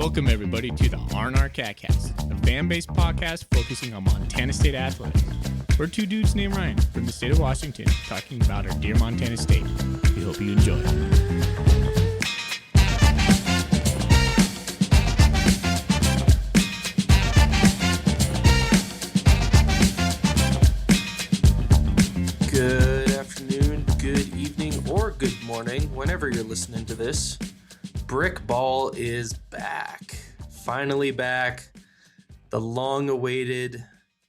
Welcome, everybody, to the R&R CatCast, a fan-based podcast focusing on Montana State athletics. We're two dudes named Ryan from the state of Washington talking about our dear Montana State. We hope you enjoy. Good afternoon, good evening, or good morning, whenever you're listening to this. Brick Ball is back. Finally back. The long-awaited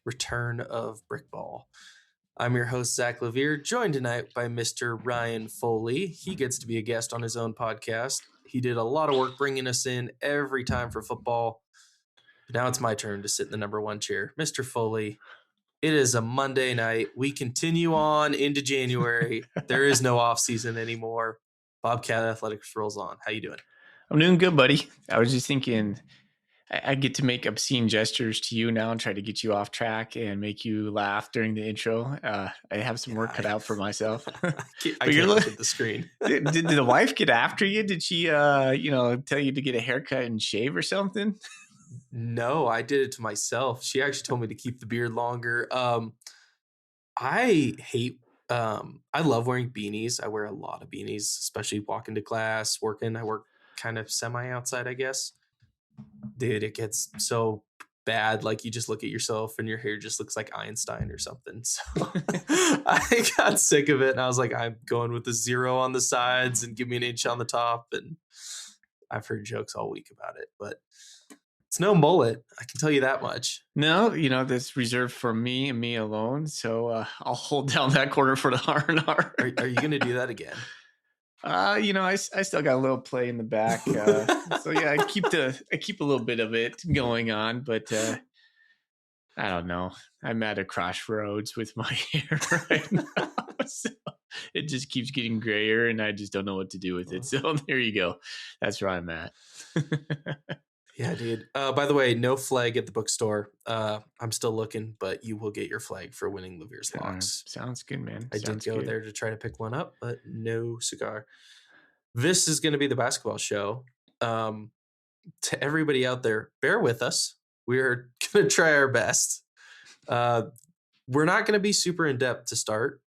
return of Brick Ball. I'm your host, Zach Levere, joined tonight by Mr. Ryan Foley. He gets to be a guest on his own podcast. He did a lot of work bringing us in every time for football. But now it's my turn to sit in the number one chair. Mr. Foley, it is a Monday night. We continue on into January. There is no off season anymore. Bobcat Athletics rolls on. How you doing? I'm doing good, buddy. I was just thinking I get to make obscene gestures to you now and try to get you off track and make you laugh during the intro. I have some work cut out for myself. I can't look at the screen. Did the wife get after you? Did she, tell you to get a haircut and shave or something? No, I did it to myself. She actually told me to keep the beard longer. I love wearing beanies. I wear a lot of beanies, especially walking to class, working. I work kind of semi outside, I guess. Dude, it gets so bad. Like you just look at yourself and your hair just looks like Einstein or something. So I got sick of it and I was like, I'm going with the 0 on the sides and give me an inch on the top. And I've heard jokes all week about it, but it's no mullet. I can tell you that much. No, that's reserved for me and me alone. So I'll hold down that corner for the R&R. Are you going to do that again? I still got a little play in the back. So yeah, I keep a little bit of it going on, but I don't know. I'm at a crossroads with my hair right now. So it just keeps getting grayer and I just don't know what to do with it. So there you go. That's where I'm at. Yeah, dude. By the way, no flag at the bookstore. I'm still looking, but you will get your flag for winning Levere's Locks. Sounds good, man. I did go there to try to pick one up, but no cigar. This is going to be the basketball show. To everybody out there, bear with us. We're going to try our best. We're not going to be super in-depth to start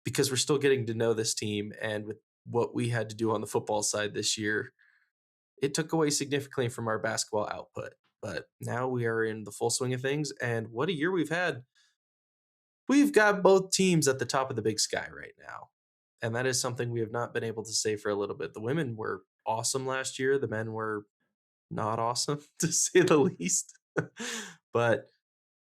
because we're still getting to know this team, and with what we had to do on the football side this year, it took away significantly from our basketball output, but now we are in the full swing of things. And what a year we've had. We've got both teams at the top of the big sky right now. And that is something we have not been able to say for a little bit. The women were awesome last year. The men were not awesome, to say the least. But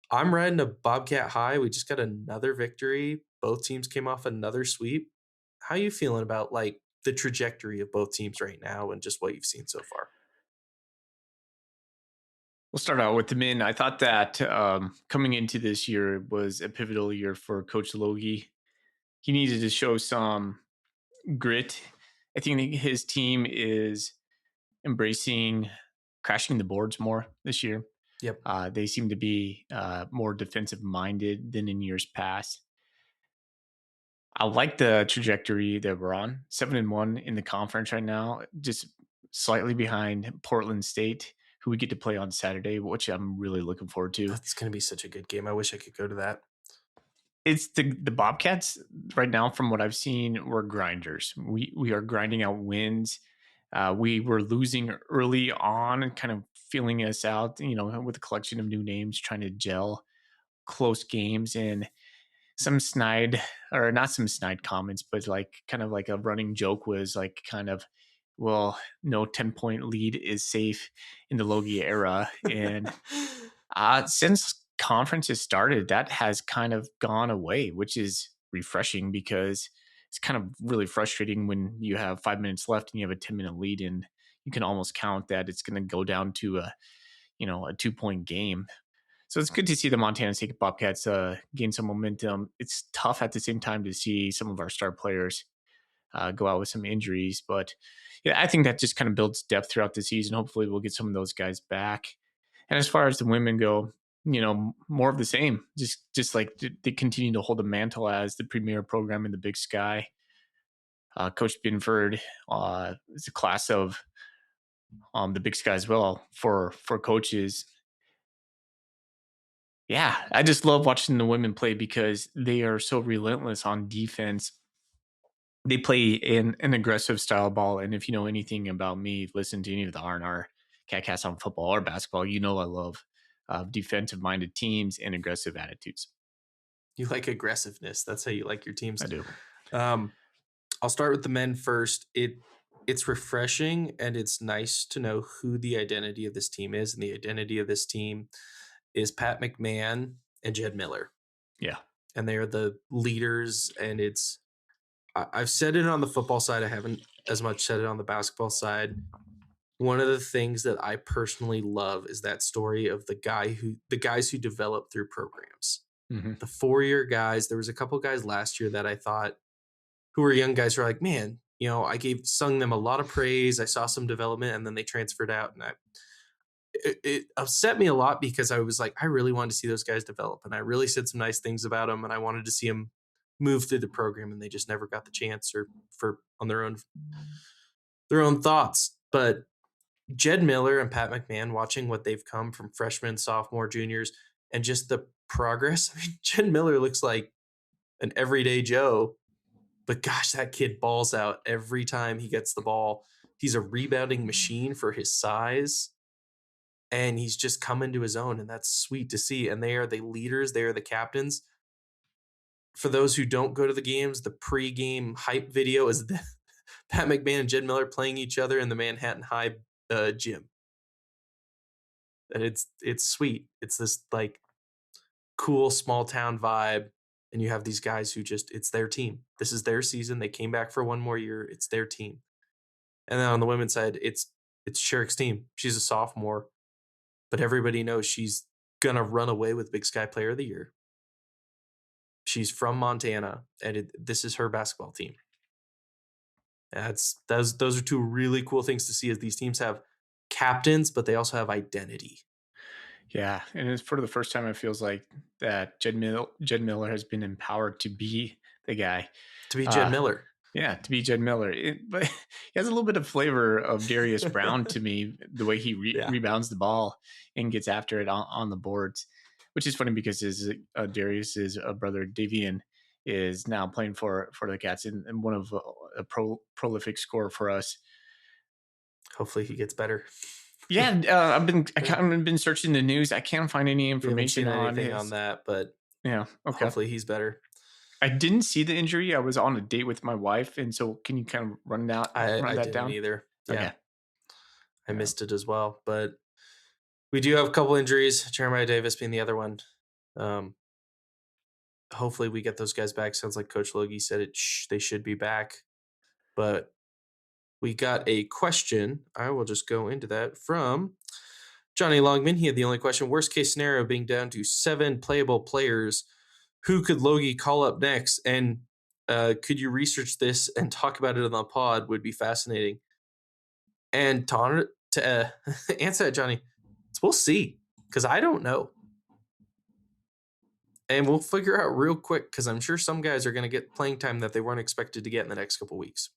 I'm riding a Bobcat high. We just got another victory. Both teams came off another sweep. How are you feeling about the trajectory of both teams right now and just what you've seen so far? We'll start out with the men. I thought that coming into this year was a pivotal year for Coach Logie. He needed to show some grit. I think his team is embracing crashing the boards more this year. Yep. They seem to be more defensive minded than in years past. I like the trajectory that we're on. 7-1 in the conference right now, just slightly behind Portland State, who we get to play on Saturday, which I'm really looking forward to. It's going to be such a good game. I wish I could go to that. It's the Bobcats right now, from what I've seen, we're grinders. We are grinding out wins. We were losing early on, kind of feeling us out, with a collection of new names, trying to gel close games and not some snide comments, but kind of like a running joke was no 10-point lead is safe in the Logie era. And since conference has started, that has kind of gone away, which is refreshing because it's kind of really frustrating when you have 5 minutes left and you have a 10-minute lead and you can almost count that it's going to go down to a 2-point game. So it's good to see the Montana State Bobcats gain some momentum. It's tough at the same time to see some of our star players go out with some injuries. But yeah, I think that just kind of builds depth throughout the season. Hopefully we'll get some of those guys back. And as far as the women go, more of the same. Just like they continue to hold the mantle as the premier program in the Big Sky. Coach Binford is a class of the Big Sky as well for coaches. Yeah, I just love watching the women play because they are so relentless on defense. They play in an aggressive style ball, and if you know anything about me, listen to any of the R&R Catcast on football or basketball, you know I love defensive-minded teams and aggressive attitudes. You like aggressiveness. That's how you like your teams. I do. Um, I'll start with the men first. It's refreshing and it's nice to know who the identity of this team is, and the identity of this team is Pat McMahon and Jed Miller, Yeah. and they are the leaders. And I've said it on the football side. I haven't as much said it on the basketball side. One of the things that I personally love is that story of the guys who develop through programs. Mhm. The 4-year guys. There was a couple guys last year that I thought who were young guys who are like, man, I sung them a lot of praise. I saw some development, and then they transferred out, and it upset me a lot because I was like, I really wanted to see those guys develop, and I really said some nice things about them, and I wanted to see them move through the program, and they just never got the chance or for on their own thoughts. But Jed Miller and Pat McMahon, watching what they've come from freshmen, sophomore, juniors, and just the progress. I mean, Jed Miller looks like an everyday Joe, but gosh, that kid balls out every time he gets the ball. He's a rebounding machine for his size, and he's just come into his own, and that's sweet to see. And they are the leaders, they are the captains. For those who don't go to the games, the pre-game hype video is Pat McMahon and Jed Miller playing each other in the Manhattan High gym. And it's sweet. It's this like cool small town vibe, and you have these guys who just it's their team. This is their season. They came back for one more year. It's their team. And then on the women's side, it's Sherrick's team. She's a sophomore, but everybody knows she's gonna run away with Big Sky Player of the Year. She's from Montana, and this is her basketball team. Those are two really cool things to see as these teams have captains, but they also have identity. Yeah, and it's for the first time it feels like that Jed Miller has been empowered to be the guy. To be Jed Uh, Miller. yeah, to be Jed Miller. But he has a little bit of flavor of Darius Brown to me, the way he Yeah. rebounds the ball and gets after it on the boards, which is funny because Darius's brother Davian is now playing for the Cats and one of a prolific scorer for us. Hopefully he gets better. Yeah, I kind of been searching the news. I can't find any We haven't information seen on anything on his. that, but Yeah, okay. hopefully he's better. I didn't see the injury. I was on a date with my wife, and so can you kind of run I that didn't down? either. Yeah, Okay. I Yeah. missed it as well. But we do have a couple injuries, Jeremiah Davis being the other one. Um, Hopefully we get those guys back. Sounds like Coach Logie said they should be back. But we got a question. I will just go into that from Johnny Longman. He had the only question. Worst case scenario being down to 7 playable players. Who could Logie call up next? And could you research this and talk about it on the pod? Would be fascinating. And to answer that, Johnny, we'll see, because I don't know. And we'll figure out real quick, because I'm sure some guys are going to get playing time that they weren't expected to get in the next couple weeks.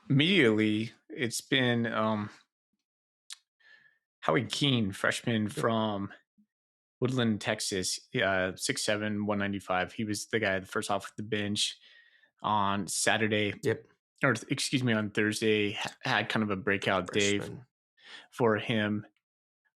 Immediately, it's been Howie Keene, freshman Yep. from Woodland, Texas, 6'7", 195. He was the guy the first off the bench on Saturday, Yep. or excuse me, on Thursday. Had kind of a breakout day Freshman. for him.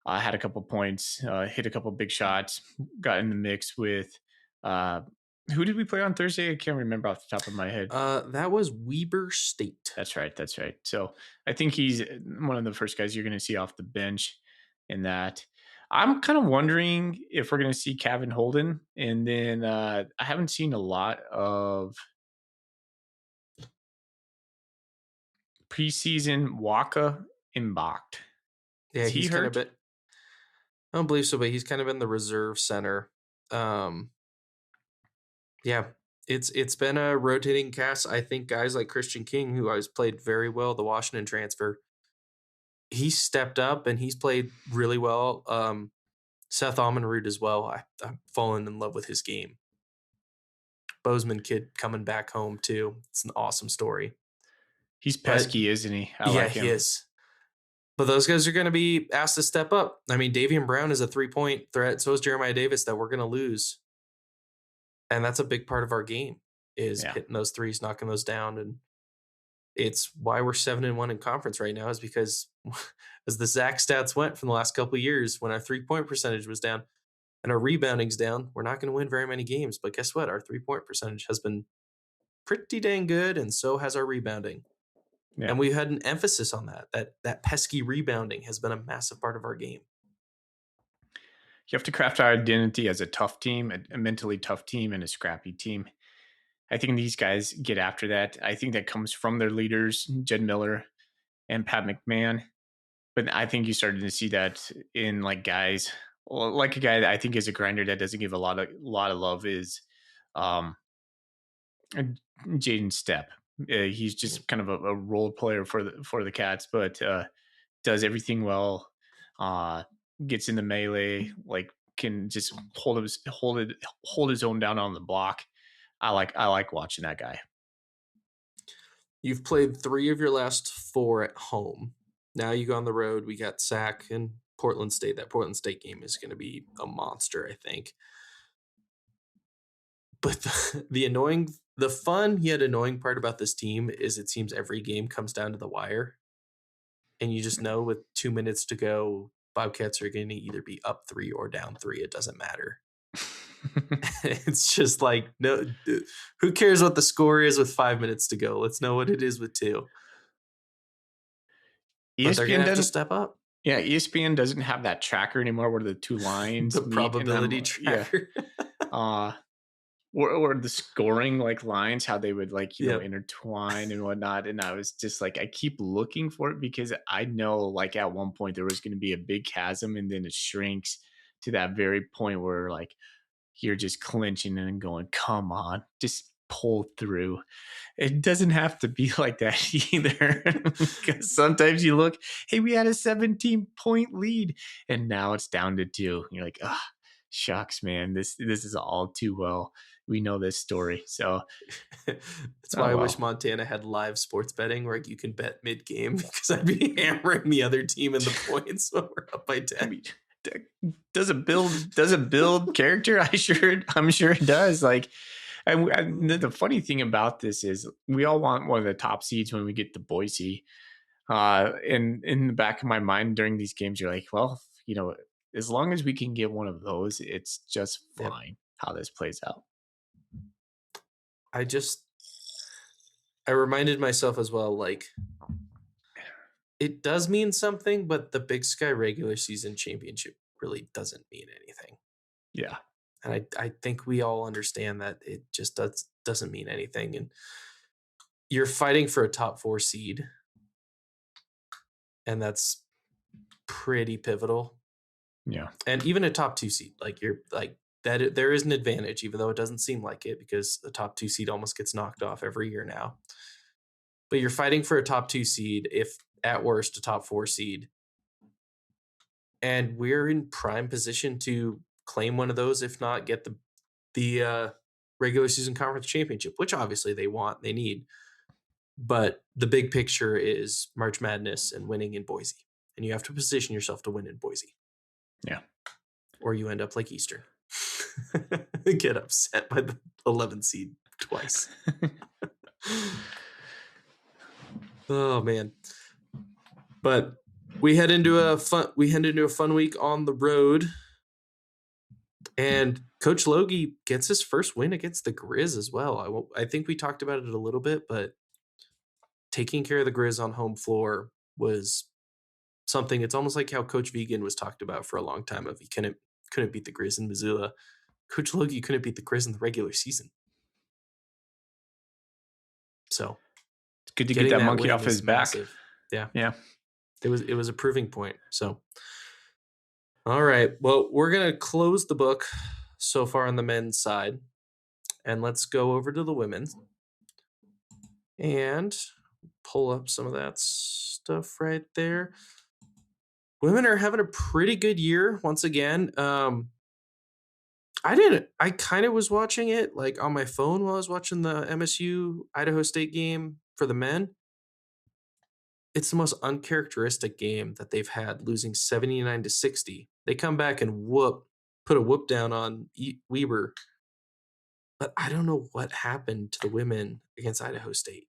Had a couple points, hit a couple big shots, got in the mix with who did we play on Thursday? I can't remember off the top of my head. That was Weber State. That's right. That's right. So I think he's one of the first guys you're going to see off the bench in that. I'm kind of wondering if we're going to see Kevin Holden. And then I haven't seen a lot of preseason Waka Imbach. Yeah, Is he he's kind of hurt? been. I don't believe so, but he's kind of in the reserve center. Yeah, it's been a rotating cast. I think guys like Christian King, who has played very well, the Washington transfer, he stepped up and he's played really well. Seth Almenrud as well. I'm falling in love with his game. Bozeman kid coming back home too. It's an awesome story. He's But pesky, isn't he? I yeah, like he him. is. But those guys are going to be asked to step up. I mean, Davian Brown is a 3-point threat. So is Jeremiah Davis that we're going to lose. And that's a big part of our game is Yeah. hitting those threes, knocking those down. And it's why we're 7-1 in conference right now is because as the Zach stats went from the last couple of years, when our 3-point percentage was down and our rebounding's down, we're not going to win very many games. But guess what? Our 3-point percentage has been pretty dang good, and so has our rebounding. Yeah. And we had an emphasis on that pesky rebounding has been a massive part of our game. You have to craft our identity as a tough team, a mentally tough team, and a scrappy team. I think these guys get after that. I think that comes from their leaders, Jed Miller and Pat McMahon. But I think you started to see that in like guys, well, like a guy that I think is a grinder that doesn't give a lot of love is um, Jaden Stepp. He's just kind of a role player for the Cats, but does everything well. Uh, Gets in the melee, like can just hold his own down on the block. I like watching that guy. You've played 3 of your last 4 at home. Now you go on the road. We got Sac and Portland State. That Portland State game is going to be a monster, I think. But the fun yet annoying part about this team is it seems every game comes down to the wire. And you just know with 2 minutes to go, Bobcats are going to either be up 3 or down 3. It doesn't matter. It's just like, no, who cares what the score is with 5 minutes to go? Let's know what it is with 2. But they're going ESPN to have to doesn't. step up. Yeah, ESPN doesn't have that tracker anymore where the two The lines meet, and probability yeah, tracker. uh, or the scoring like lines, how they would like Yep. intertwine and whatnot. And I was just like, I keep looking for it because I know like at one point there was going to be a big chasm, and then it shrinks to that very point where like you're just clinching and going, come on, just pull through. It doesn't have to be like that either. Because sometimes you look, hey, we had a 17-point lead, and now it's down to 2. You're like, ah, shucks, man. This is all too well. We know this story. So, That's oh why I wish well. Montana had live sports betting where you can bet mid game because I'd be hammering the other team in the points when we're up by I 10. mean, does it build character? I'm sure it does. Like, and the funny thing about this is we all want one of the top seeds when we get to Boise. And in the back of my mind during these games, you're like, well, as long as we can get one of those, it's just Yep. fine how this plays out. I reminded myself as well, like, it does mean something, but the Big Sky regular season championship really doesn't mean anything. Yeah. And I think we all understand that it just doesn't mean anything. And you're fighting for a top 4 seed. And that's pretty pivotal. Yeah. And even a top 2 seed, like you're like that, there is an advantage, even though it doesn't seem like it, because the top 2 seed almost gets knocked off every year now. But you're fighting for a top 2 seed, if at worst a top 4 seed. And we're in prime position to claim one of those, if not get the regular season conference championship, which obviously they need. But the big picture is March Madness and winning in Boise. And you have to position yourself to win in Boise. Yeah. Or you end up like Eastern. Get upset by the 11 seed twice. Oh man. But we head into a fun week on the road. And Coach Logie gets his first win against the Grizz as well. I think we talked about it a little bit, but taking care of the Grizz on home floor was something. It's almost like how Coach Vegan was talked about for a long time. If he couldn't beat the Grizz in Missoula, Coach Logie couldn't beat the Grizz in the regular season. So It's good to get that monkey off his back. Massive. Yeah. Yeah. It was a proving point. So, all right. Well, we're going to close the book so far on the men's side, and let's go over to the women's and pull up some of that stuff right there. Women are having a pretty good year once again. I kind of was watching it like on my phone while I was watching the MSU Idaho State game for the men. it's the most uncharacteristic game that they've had, losing 79-60. They come back and put a whoop down on Weber, but I don't know what happened to the women against Idaho State.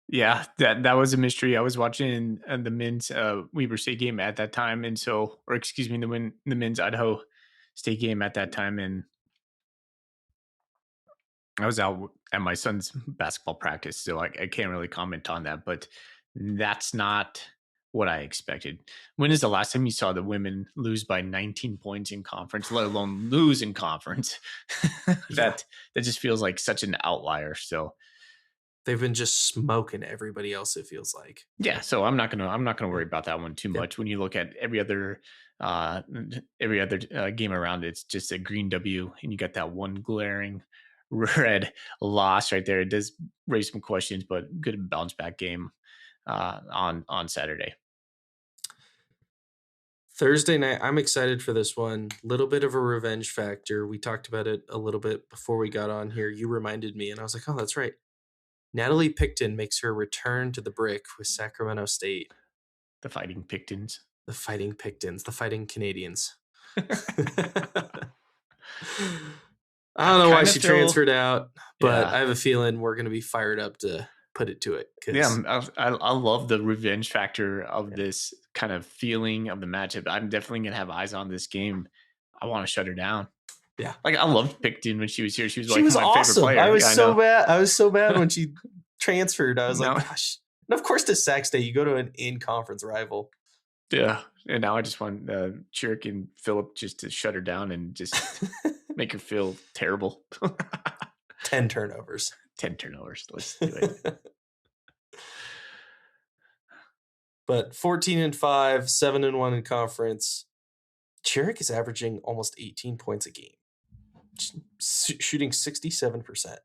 Yeah, that was a mystery. I was watching the men's Weber State game at that time, and or excuse me, the men's Idaho State game at that time, and I was out at my son's basketball practice, so I can't really comment on that. But that's not what I expected. When is the last time you saw the women lose by 19 points in conference, let alone lose in conference? Yeah. That just feels like such an outlier. So They've been just smoking everybody else, it feels like. yeah, so I'm not gonna Yeah. worry about that one too Yeah. much. When you look at uh, game around, it's just a green W, and you got that one glaring red loss right there. It does raise some questions, but good bounce back game on Saturday. Thursday night, I'm excited for this one. Little bit of a revenge factor. We talked about it a little bit before we got on here. You reminded me, and I was like, oh, that's right. Natalie Picton makes her return to the brick with Sacramento State. The Fighting Pictons. The Fighting Pictons, the Fighting Canadians. I I don't know why kind of she feel transferred out, but yeah. I have a feeling we're going to be fired up to put it to it. Yeah, Because, I love the revenge factor of yeah. this kind of feeling of the matchup. I'm definitely gonna have eyes on this game. I want to shut her down. Yeah. Like I loved Picton when she was here. She was She like was my favorite awesome. I player. was Yeah, I so know. bad. I was so bad when she transferred. I was like, Now, gosh. And of course, to Sac State, you go to an in-conference rival. yeah, and now I just want Chirk and Phillip just to shut her down and just make her feel terrible. 10 turnovers. 10 turnovers. Let's do it. But 14-5, 7-1 in conference. Chirk is averaging almost 18 points a game, shooting 67%.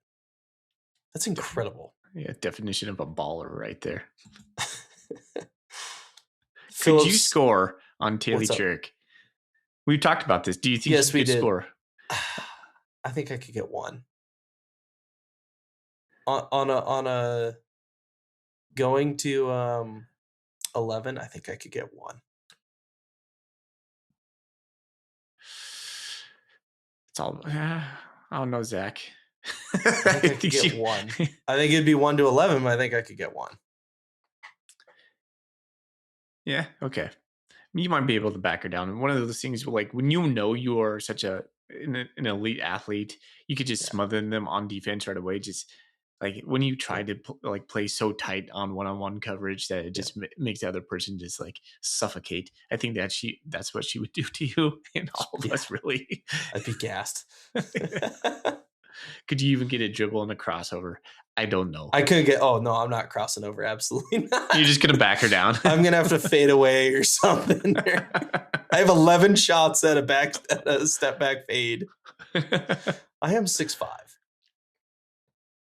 That's incredible. Yeah, definition of a baller right there. Could you Phillips, score on Taylor what's up? Chirk? We talked about this. Do you think Yes, you we could did. score? I think I could get one. On a going to 11, I think I could get one. It's all. I don't know, Zach. I think I could get one. I think it'd be 1 to 11, but I think I could get one. Yeah. Okay. You might be able to back her down. One of those things, like when you know you are such an elite athlete, you could just Yeah. smother them on defense right away. Just like when you try Yeah. to like play so tight on one-on-one coverage that it Yeah. just makes the other person just like suffocate. I think that's what she would do to you and all of Yeah. us, really. I'd be gassed. Could you even get a dribble and a crossover? I don't know. I couldn't get. Oh no, I'm not crossing over. Absolutely not. You're just gonna back her down. I'm gonna have to fade away or something. I have 11 shots at a step back fade. I am 6'5",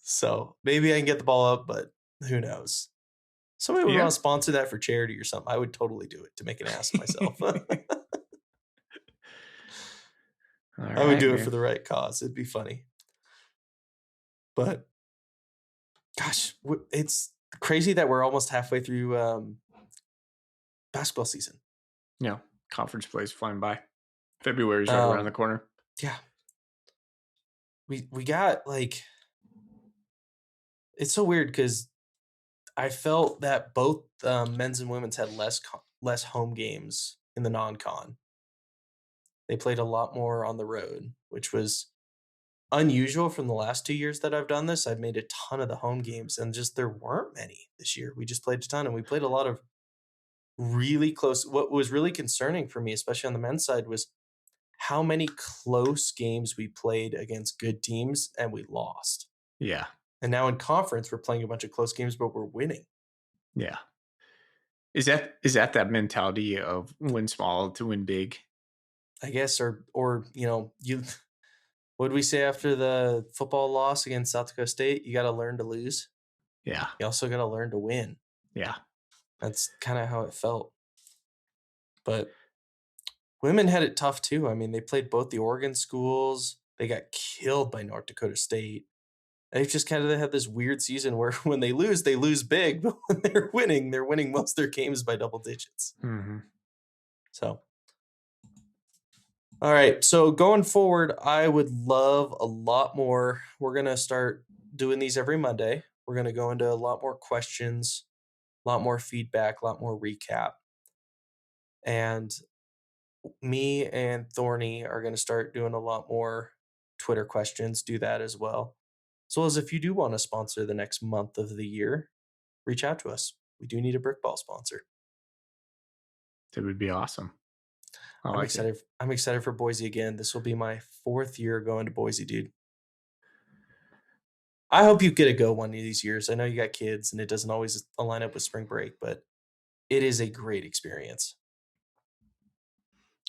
so maybe I can get the ball up, but who knows? Somebody would Yeah. want to sponsor that for charity or something. I would totally do it to make an ass of myself. I would do it for the right cause. It'd be funny. But gosh, it's crazy that we're almost halfway through basketball season. Yeah, conference plays flying by. February's right around the corner. Yeah. We got like, it's so weird because I felt that both men's and women's had less home games in the non-con. They played a lot more on the road, which was unusual from the last 2 years that I've done this. I've made a ton of the home games, and just there weren't many this year. We just played a ton, and we played a lot of really close. What was really concerning for me, especially on the men's side, was how many close games we played against good teams and we lost. Yeah. And now in conference, we're playing a bunch of close games, but we're winning. Yeah. Is that mentality of win small to win big? I guess, or you. What did we say after the football loss against South Dakota State? You got to learn to lose. Yeah. You also got to learn to win. Yeah. That's kind of how it felt. But women had it tough too. I mean, they played both the Oregon schools. They got killed by North Dakota State. They've just kind of had this weird season where when they lose big, but when they're winning most of their games by double digits. Mm-hmm. So, all right. So going forward, I would love a lot more. We're gonna start doing these every Monday. We're gonna go into a lot more questions, a lot more feedback, a lot more recap. And me and Thorny are gonna start doing a lot more Twitter questions, do that as well. As well as if you do want to sponsor the next month of the year, reach out to us. We do need a brickball sponsor. That would be awesome. I I'm like it. excited. I'm excited for Boise again. This will be my 4th year going to Boise, dude. I hope you get to go one of these years. I know you got kids and it doesn't always align up with spring break, but it is a great experience.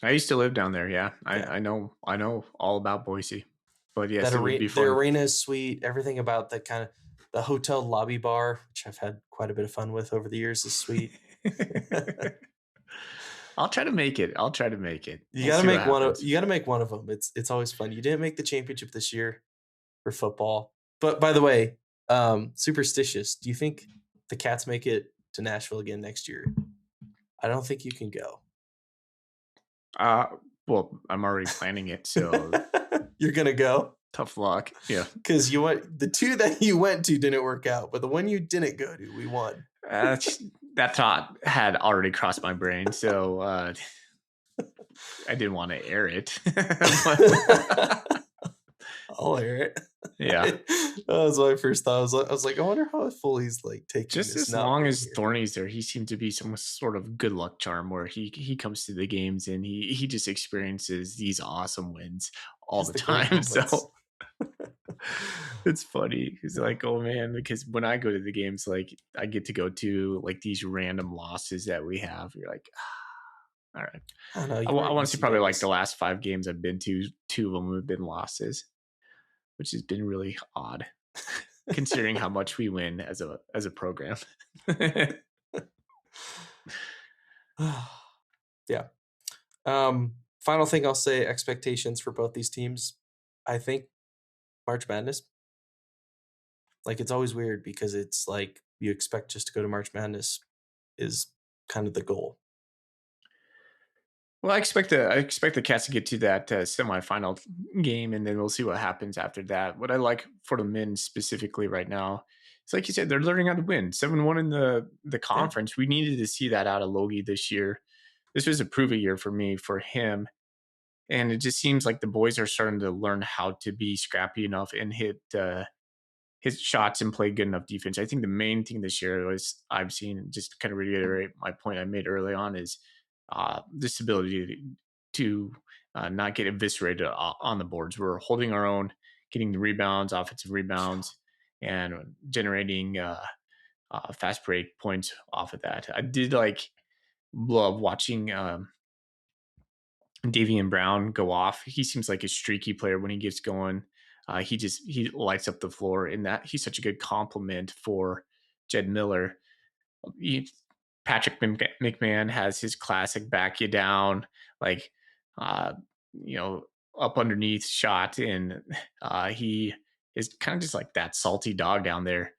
I used to live down there. Yeah, Yeah. I know all about Boise, but yes, That it would be the fun. arena is sweet. Everything about the kind of the hotel lobby bar, which I've had quite a bit of fun with over the years, is sweet. I'll try to make it. I'll try to make it. You We'll got to see what make one of happens. you got to make one of them. It's always fun. You didn't make the championship this year for football. But by the way, superstitious, do you think the Cats make it to Nashville again next year? I don't think you can go. Uh, well, I'm already planning it, so You're gonna go tough luck. Yeah. because you went the 2 that you went to didn't work out, but the one you didn't go to, we won. That thought had already crossed my brain, so I didn't want to air it. But, I'll hear it. yeah, That was my first thought. I was like, I wonder how Foley's like taking just this as not long being as here. Thorny's there, he seemed to be some sort of good luck charm where he comes to the games and he just experiences these awesome wins all Just the the great time. moments. So it's funny. He's like, oh man, because when I go to the games, like I get to go to like these random losses that we have. You're like, all right. I don't know. I You wear want to see probably like the ECWs. last 5 games I've been to. 2 of them have been losses, which has been really odd considering how much we win as a program. Yeah. Final thing I'll say: expectations for both these teams. I think March Madness. Like it's always weird because it's like you expect just to go to March Madness is kind of the goal. Well, I expect the Cats to get to that semifinal game, and then we'll see what happens after that. What I like for the men specifically right now, it's like you said, they're learning how to win. 7-1 in the Yeah. conference. We needed to see that out of Logie this year. This was a prove it year for me for him, and it just seems like the boys are starting to learn how to be scrappy enough and hit shots and play good enough defense. I think the main thing this year was I've seen, just to kind of reiterate my point I made early on, is this ability to not get eviscerated on the boards. We're holding our own, getting the rebounds, offensive rebounds, and generating fast break points off of that. I did like love watching Davian Brown go off. He seems like a streaky player when he gets going. He lights up the floor, and that he's such a good complement for Jed Miller. He, Patrick McMahon has his classic back you down, like uh, you know, up underneath shot, and he is kind of just like that salty dog down there.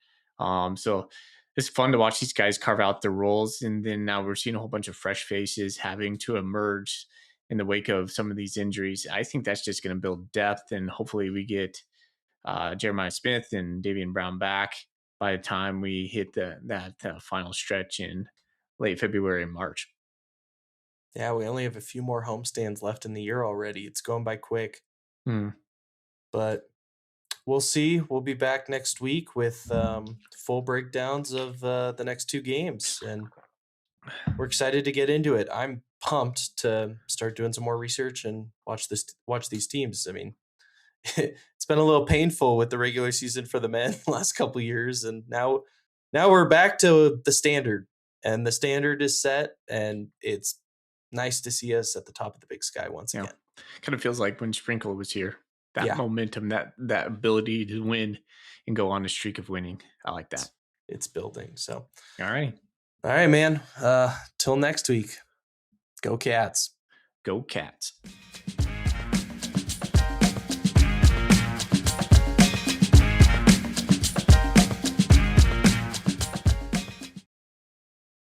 So it's fun to watch these guys carve out their roles, and then now we're seeing a whole bunch of fresh faces having to emerge in the wake of some of these injuries. I think that's just going to build depth, and hopefully we get Jeremiah Smith and Davian Brown back by the time we hit that final stretch in late February and March. Yeah, we only have a few more homestands left in the year already. It's going by quick, Hmm. but we'll see. We'll be back next week with full breakdowns of the next 2 games, and we're excited to get into it. I'm pumped to start doing some more research and watch these teams. I mean, it's been a little painful with the regular season for the men the last couple years, and now we're back to the standard, and the standard is set, and it's nice to see us at the top of the big sky once Yeah, again. kind of feels like when Sprinkle was here, that Yeah, momentum, that ability to win and go on a streak of winning. I like that. it's building. So, All right, all right, man. Till next week. Go Cats. go Cats.